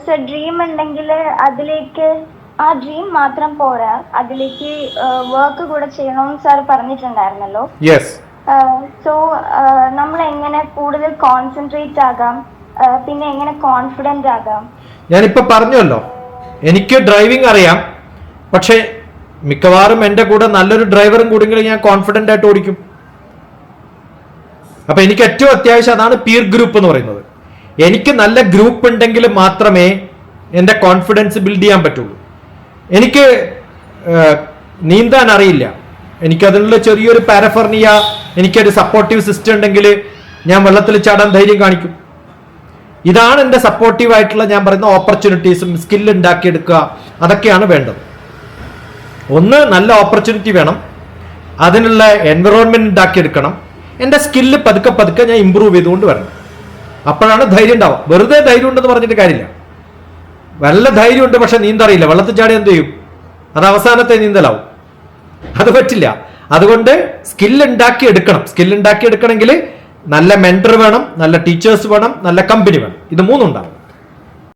Sir dream ഉണ്ടെങ്കിൽ അതിലേക്ക് ആ ഡ്രീം മാത്രം പോരാ, അതിലേക്ക് വർക്ക് കൂടെ ചെയ്യണമെന്ന് സാർ പറഞ്ഞിട്ടുണ്ടായിരുന്നല്ലോ. യെസ്. സോ നമ്മൾ എങ്ങനെ കൂടുതൽ കോൺസെൻട്രേറ്റ് ആകാം, പിന്നെ എങ്ങനെ കോൺഫിഡന്റ് ആകാം? ഞാനിപ്പോ പറഞ്ഞല്ലോ, എനിക്ക് ഡ്രൈവിംഗ് അറിയാം, പക്ഷെ മിക്കവാറും എൻ്റെ കൂടെ നല്ലൊരു ഡ്രൈവറും കൂടെങ്കിലും ഞാൻ കോൺഫിഡൻ്റ് ആയിട്ട് ഓടിക്കും. അപ്പൊ എനിക്ക് ഏറ്റവും അത്യാവശ്യം അതാണ് പിയർ ഗ്രൂപ്പ് എന്ന് പറയുന്നത്. എനിക്ക് നല്ല ഗ്രൂപ്പ് ഉണ്ടെങ്കിൽ മാത്രമേ എൻ്റെ കോൺഫിഡൻസ് ബിൽഡ് ചെയ്യാൻ പറ്റുള്ളൂ. എനിക്ക് നീന്താൻ അറിയില്ല, എനിക്കതിനുള്ള ചെറിയൊരു പാരഫർണിയ, എനിക്കൊരു സപ്പോർട്ടീവ് സിസ്റ്റം ഉണ്ടെങ്കിൽ ഞാൻ വെള്ളത്തിൽ ചാടാൻ ധൈര്യം കാണിക്കും. ഇതാണ് എൻ്റെ സപ്പോർട്ടീവ് ആയിട്ടുള്ള ഞാൻ പറയുന്ന ഓപ്പർച്യൂണിറ്റീസും സ്കില്ല് ഉണ്ടാക്കിയെടുക്കുക, അതൊക്കെയാണ് വേണ്ടത്. ഒന്ന്, നല്ല ഓപ്പർച്യൂണിറ്റി വേണം, അതിനുള്ള എൻവറോൺമെന്റ് ഉണ്ടാക്കിയെടുക്കണം. എൻ്റെ സ്കില്ല് പതുക്കെ പതുക്കെ ഞാൻ ഇമ്പ്രൂവ് ചെയ്തുകൊണ്ട് വരണം. അപ്പോഴാണ് ധൈര്യം ഉണ്ടാവുക. വെറുതെ ധൈര്യം ഉണ്ടെന്ന് പറഞ്ഞിട്ട് കാര്യമില്ല. വല്ല ധൈര്യമുണ്ട് പക്ഷെ നീന്തറിയില്ല, വെള്ളത്തിൽ ചാടി എന്ത് ചെയ്യും? അത് അവസാനത്തെ നീന്തലാവും. അത് പറ്റില്ല. അതുകൊണ്ട് സ്കില്ല് ഉണ്ടാക്കി എടുക്കണം. സ്കില്ല് ഉണ്ടാക്കി എടുക്കണമെങ്കിൽ നല്ല മെന്റർ വേണം, നല്ല ടീച്ചേഴ്സ് വേണം, നല്ല കമ്പനി വേണം. ഇത് മൂന്നുണ്ടാവും.